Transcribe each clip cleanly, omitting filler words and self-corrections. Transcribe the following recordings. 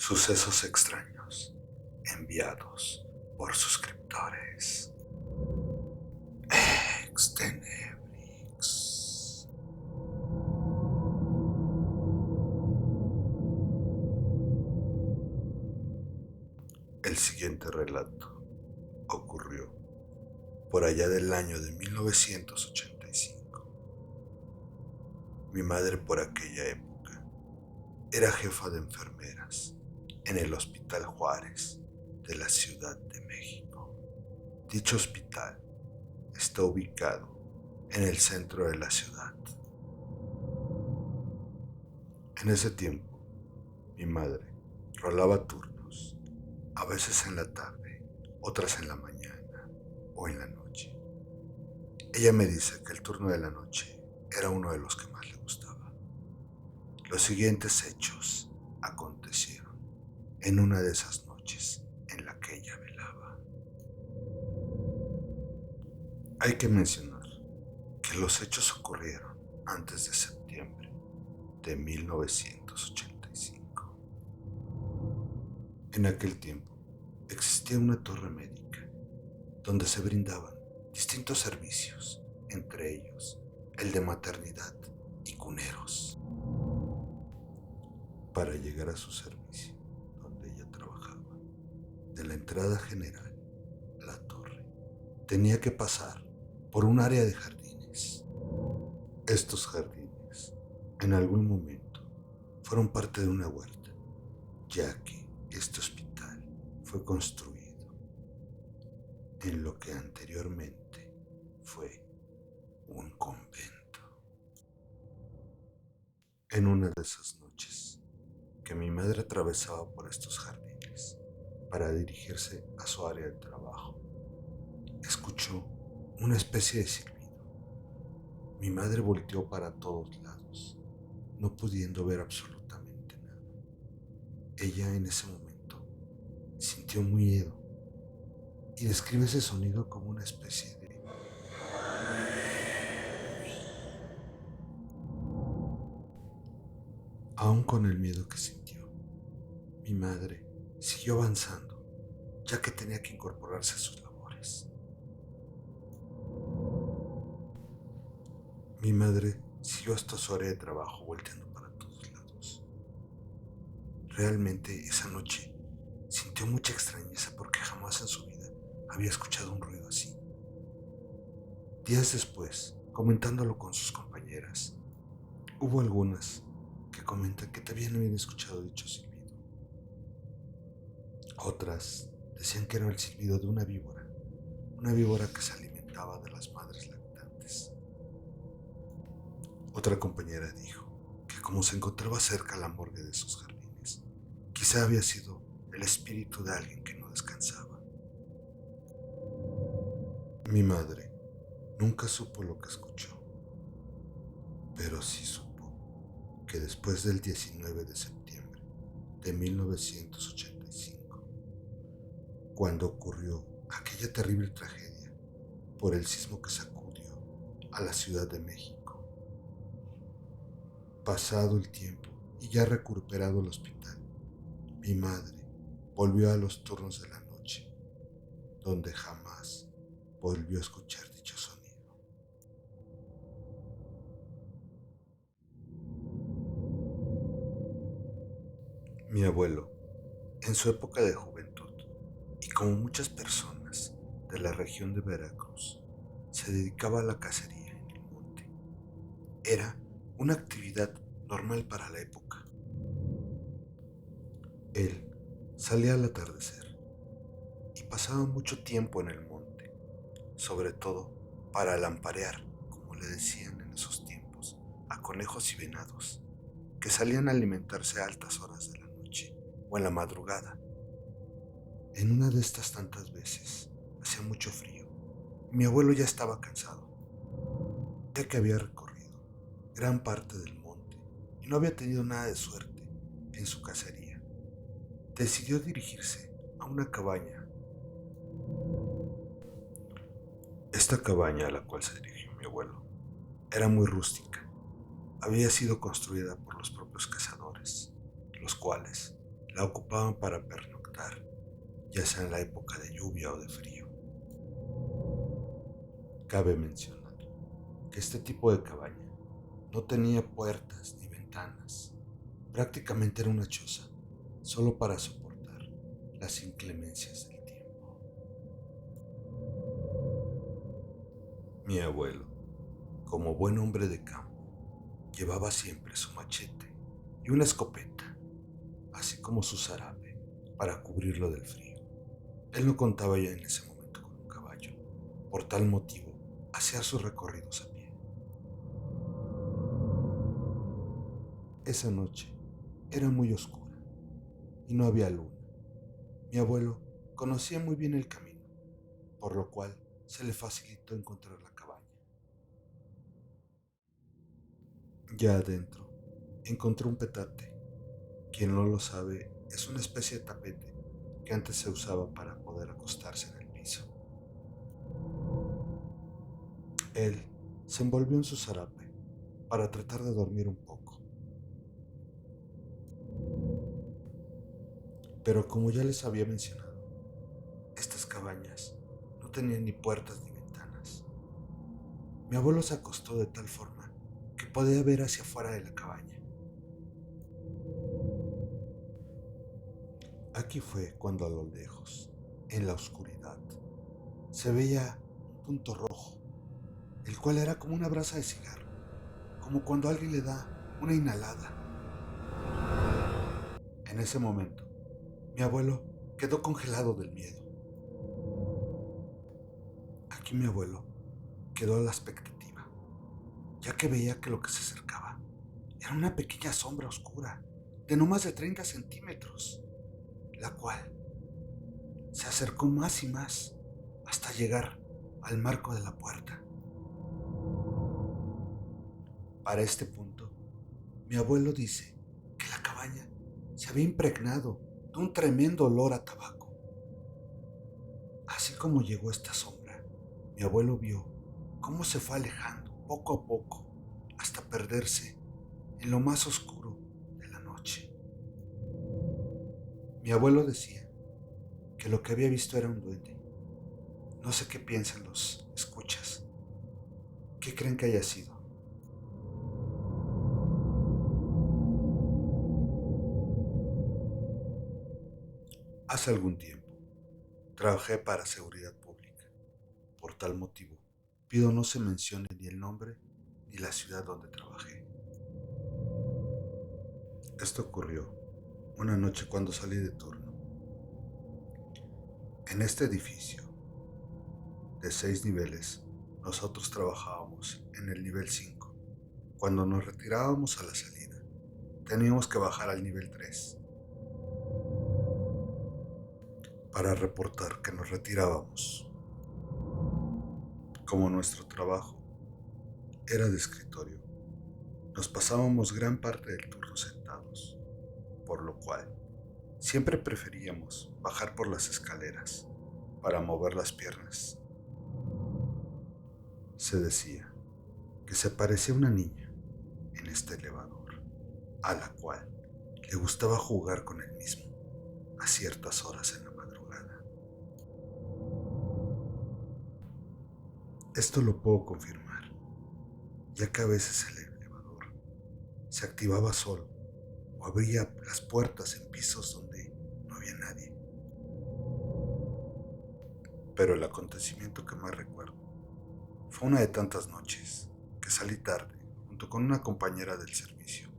Sucesos extraños enviados por suscriptores. Extenebrix. El siguiente relato ocurrió por allá del año de 1985. Mi madre por aquella época era jefa de enfermeras en el Hospital Juárez de la Ciudad de México. Dicho hospital está ubicado en el centro de la ciudad. En ese tiempo, mi madre rolaba turnos, a veces en la tarde, otras en la mañana o en la noche. Ella me dice que el turno de la noche era uno de los que más le gustaba. Los siguientes hechos acontecieron en una de esas noches en la que ella velaba. Hay que mencionar que los hechos ocurrieron antes de septiembre de 1985. En aquel tiempo existía una torre médica donde se brindaban distintos servicios, entre ellos el de maternidad y cuneros. Para llegar a su servicio, donde ella trabajaba, de la entrada general, la torre, tenía que pasar por un área de jardines. Estos jardines, en algún momento, fueron parte de una huerta, ya que este hospital fue construido en lo que anteriormente fue un convento. En una de esas noches, que mi madre atravesaba por estos jardines para dirigirse a su área de trabajo, escuchó una especie de silbido. Mi madre volteó para todos lados, no pudiendo ver absolutamente nada. Ella en ese momento sintió miedo y describe ese sonido como una especie de... Aún con el miedo que sintió, mi madre siguió avanzando, ya que tenía que incorporarse a sus labores. Mi madre siguió hasta su área de trabajo, volteando para todos lados. Realmente esa noche sintió mucha extrañeza porque jamás en su vida había escuchado un ruido así. Días después, comentándolo con sus compañeras, hubo algunas que comentan que también habían escuchado dicho silbido. Otras decían que era el silbido de una víbora que se alimentaba de las madres lactantes. Otra compañera dijo que como se encontraba cerca la morgue de sus jardines, quizá había sido el espíritu de alguien que no descansaba. Mi madre nunca supo lo que escuchó, pero sí supo que después del 19 de septiembre de 1985, cuando ocurrió aquella terrible tragedia por el sismo que sacudió a la Ciudad de México, pasado el tiempo y ya recuperado el hospital, mi madre volvió a los turnos de la noche, donde jamás volvió a escuchar dicho sonido. Mi abuelo, en su época de juventud, y como muchas personas de la región de Veracruz, se dedicaba a la cacería en el monte. Era una actividad normal para la época. Él salía al atardecer y pasaba mucho tiempo en el monte, sobre todo para lamparear, como le decían en esos tiempos, a conejos y venados, que salían a alimentarse a altas horas de la noche o en la madrugada. En una de estas tantas veces, hacía mucho frío, y mi abuelo ya estaba cansado, ya que había recorrido gran parte del monte y no había tenido nada de suerte en su cacería. Decidió dirigirse a una cabaña. Esta cabaña a la cual se dirigió mi abuelo era muy rústica. Había sido construida por los propios cazadores, los cuales la ocupaban para pernoctar, ya sea en la época de lluvia o de frío. Cabe mencionar que este tipo de cabaña no tenía puertas ni ventanas. Prácticamente era una choza, solo para soportar las inclemencias del tiempo. Mi abuelo, como buen hombre de campo, llevaba siempre su machete y una escopeta, así como su zarape, para cubrirlo del frío. Él no contaba ya en ese momento con un caballo. Por tal motivo, hacía sus recorridos a pie. Esa noche era muy oscura y no había luna. Mi abuelo conocía muy bien el camino, por lo cual se le facilitó encontrar la cabaña. Ya adentro, encontró un petate. Quien no lo sabe, es una especie de tapete que antes se usaba para poder acostarse en el piso. Él se envolvió en su zarape para tratar de dormir un poco. Pero como ya les había mencionado, estas cabañas no tenían ni puertas ni ventanas. Mi abuelo se acostó de tal forma que podía ver hacia afuera de la cabaña. Aquí fue cuando a lo lejos, en la oscuridad, se veía un punto rojo, el cual era como una brasa de cigarro, como cuando alguien le da una inhalada. En ese momento, mi abuelo quedó congelado del miedo. Aquí mi abuelo quedó a la expectativa, ya que veía que lo que se acercaba era una pequeña sombra oscura de no más de 30 centímetros, la cual se acercó más y más hasta llegar al marco de la puerta. Para este punto, mi abuelo dice que la cabaña se había impregnado de un tremendo olor a tabaco. Así como llegó esta sombra, mi abuelo vio cómo se fue alejando poco a poco hasta perderse en lo más oscuro de la noche. Mi abuelo decía que lo que había visto era un duende. No sé qué piensan los escuchas. ¿Qué creen que haya sido? Hace algún tiempo trabajé para seguridad pública. Por tal motivo, pido no se mencione ni el nombre ni la ciudad donde trabajé. Esto ocurrió una noche cuando salí de turno. En este edificio de 6 niveles, nosotros trabajábamos en el nivel 5. Cuando nos retirábamos a la salida, teníamos que bajar al nivel 3 para reportar que nos retirábamos. Como nuestro trabajo era de escritorio, nos pasábamos gran parte del turno sentados, por lo cual siempre preferíamos bajar por las escaleras para mover las piernas. Se decía que se parecía una niña en este elevador, a la cual le gustaba jugar con él mismo a ciertas horas en la madrugada. Esto lo puedo confirmar, ya que a veces el elevador se activaba solo o abría las puertas en pisos donde no había nadie. Pero el acontecimiento que más recuerdo fue una de tantas noches que salí tarde junto con una compañera del servicio.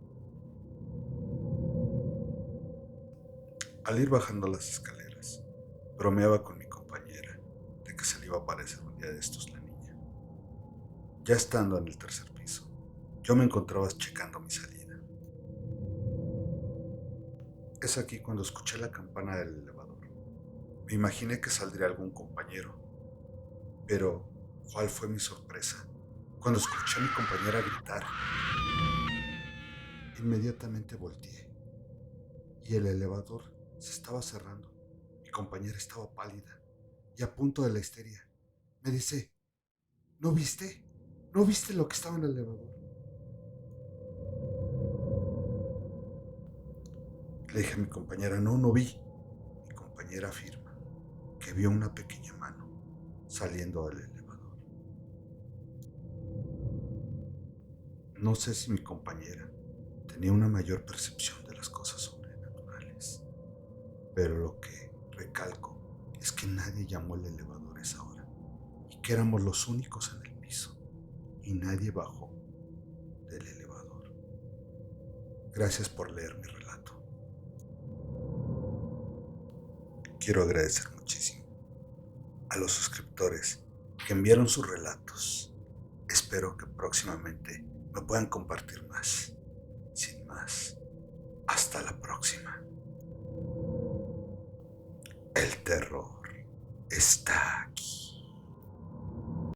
Al ir bajando las escaleras, bromeaba con mi compañera de que se le iba a aparecer un día de estos la niña. Ya estando en el tercer piso, yo me encontraba checando mi salida. Es aquí cuando escuché la campana del elevador. Me imaginé que saldría algún compañero, pero ¿cuál fue mi sorpresa cuando escuché a mi compañera gritar? Inmediatamente volteé y el elevador se estaba cerrando. Mi compañera estaba pálida y a punto de la histeria. Me dice, ¿no viste? ¿No viste lo que estaba en el elevador? Le dije a mi compañera, no, no vi. Mi compañera afirma que vio una pequeña mano saliendo del elevador. No sé si mi compañera tenía una mayor percepción de las cosas sobrenaturales, pero lo que recalco es que nadie llamó al elevador a esa hora y que éramos los únicos en el piso y nadie bajó del elevador. Gracias por leer mi relato. Quiero agradecer muchísimo a los suscriptores que enviaron sus relatos. Espero que próximamente me puedan compartir más. Sin más, hasta la próxima. El terror está aquí.